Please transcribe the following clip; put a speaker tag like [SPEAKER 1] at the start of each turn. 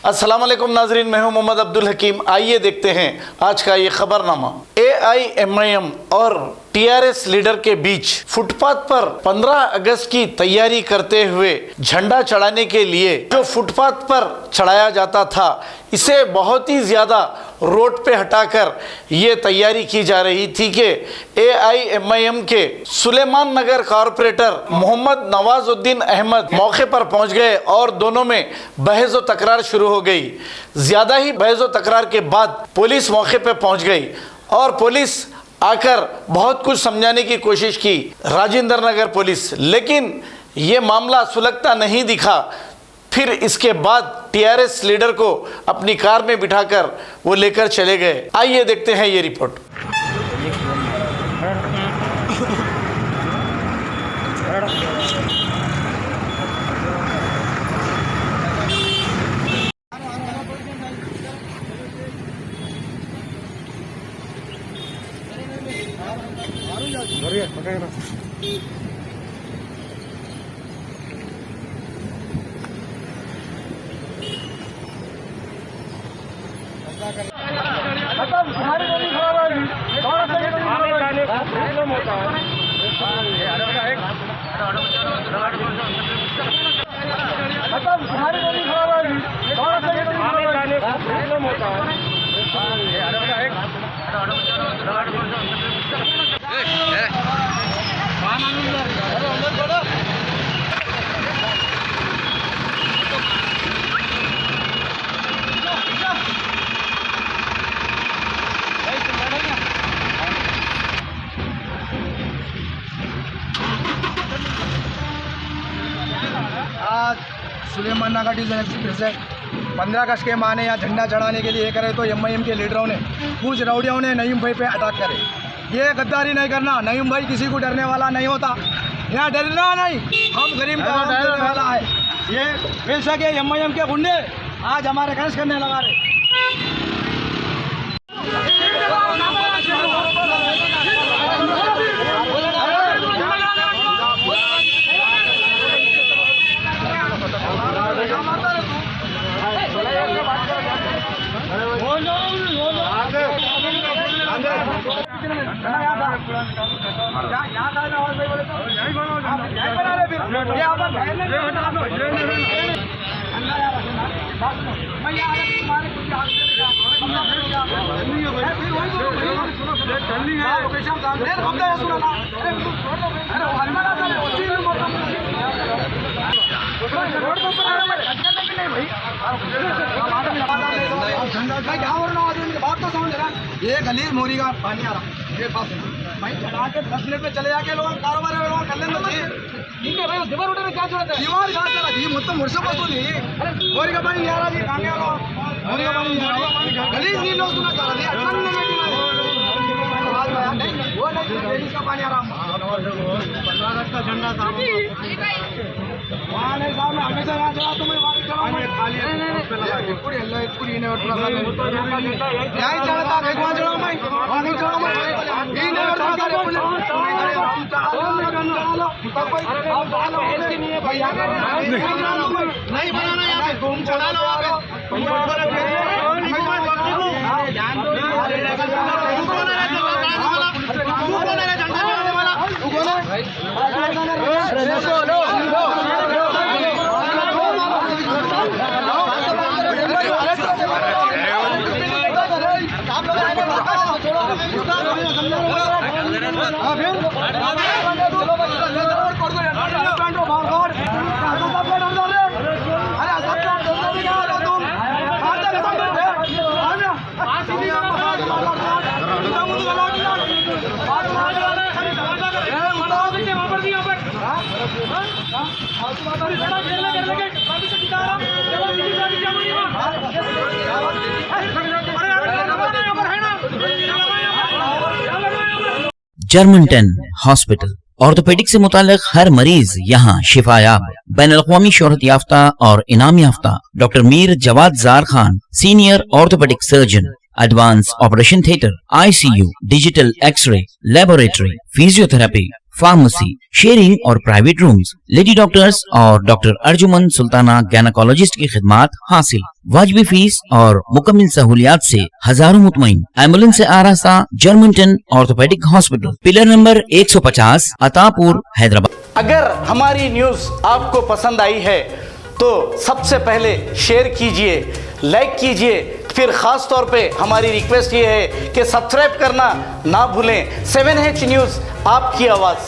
[SPEAKER 1] अस्सलाम वालेकुम नाजरीन, मैं हूं मोहम्मद अब्दुल हकीम। आइए देखते हैं आज का ये खबरनामा। AIMIM और TRS लीडर के बीच फुटपाथ पर 15 अगस्त की तैयारी करते हुए झंडा चढ़ाने के लिए जो फुटपाथ पर चढ़ाया जाता था, इसे बहुत ही ज़्यादा रोड पे हटाकर ये तैयारी की जा रही थी कि AIMIM के सुलेमान नगर कॉरपोरेटर मोहम्मद नवाजुद्दीन अहमद मौके पर पहुंच गए और दोनों में बहस व तकरार शुरू हो गई। ज़्यादा ही बहस व तकरार के बाद पुलिस मौके पर पहुंच गई और पुलिस आकर बहुत कुछ समझाने की कोशिश की, राजेंद्र नगर पुलिस, लेकिन ये मामला सुलगता नहीं दिखा। फिर इसके बाद TRS लीडर को अपनी कार में बिठाकर वो लेकर चले गए। आइए देखते हैं ये रिपोर्ट।
[SPEAKER 2] आज सुलेमान नगर डीजल एक्सप्रेस है 15 अगस्त के माने यहाँ झंडा चढ़ाने के लिए करे तो MIM के लीडरों ने, कुछ रउडियों ने नईम भाई पे अटैक करे। ये गद्दारी नहीं करना, नईम भाई किसी को डरने वाला नहीं होता, यहाँ डरना नहीं, हम गरीब का काम करने वाला है। ये बेशक है MIM के गुंडे आज हमारे खर्च करने लगा रहे। बात तो समझ रहा, ये गली मोरी का पानी आ रहा ये पास भाई चढ़ा के 10 मिनट में चले जाके लोग कारोबार कर लेना चाहिए। ठीक है भाई, दीवार उठे में क्या जरूरत है? दीवार कहाँ चला जी, मतलब मुझसे बसो नहीं, मोरी का पानी नहीं आ रहा जी, कहाँ गया लोग, मोरी का पानी नहीं आ रहा, गली नहीं लोग सुना चला जी, अच्छा नहीं वो नहीं का पानी आ रहा। 15 अगस्त का झंडा था वहाँ नहीं साहब, मैं हमेशा यहाँ चला, तुम्हें वहाँ चढ़ाऊँ खाली पूरी अल्लाह पूरी नहीं उठना साहब, यहीं चढ़ा था, वहाँ चढ़ाऊँ मैं, वहाँ नहीं चढ़ाऊँ मैं, यही नहीं उठना नहीं बनाना यहाँ पे, तुम चढ़ा लो वहाँ
[SPEAKER 3] जर्मनटन हॉस्पिटल ऑर्थोपेडिक से मुताल्लिक हर मरीज यहाँ शिफायाब। बैनुल-अक़वामी शोहरत याफ्ता और इनाम याफ्ता doctor Mir Jawad Zar Khan, senior orthopaedic surgeon, advance operation theatre, ICU, digital x ray, laboratory, physiotherapy, pharmacy, sharing और प्राइवेट रूम्स, लेडी डॉक्टर्स और डॉक्टर अर्जुमन सुल्ताना गैनाकोलॉजिस्ट की खिदमात हासिल। वाजबी फीस और मुकम्मल सहूलियात से हजारों मुतमईन। एम्बुलेंस से आरास्ता Germanton orthopaedic hospital, pillar number 150, Attapur, Hyderabad.
[SPEAKER 1] अगर हमारी न्यूज़ आपको पसंद आई है तो सबसे पहले शेयर कीजिए, लाइक कीजिए, फिर ख़ास तौर पे हमारी रिक्वेस्ट ये है कि सब्सक्राइब करना ना भूलें। 7H न्यूज़, आपकी आवाज़।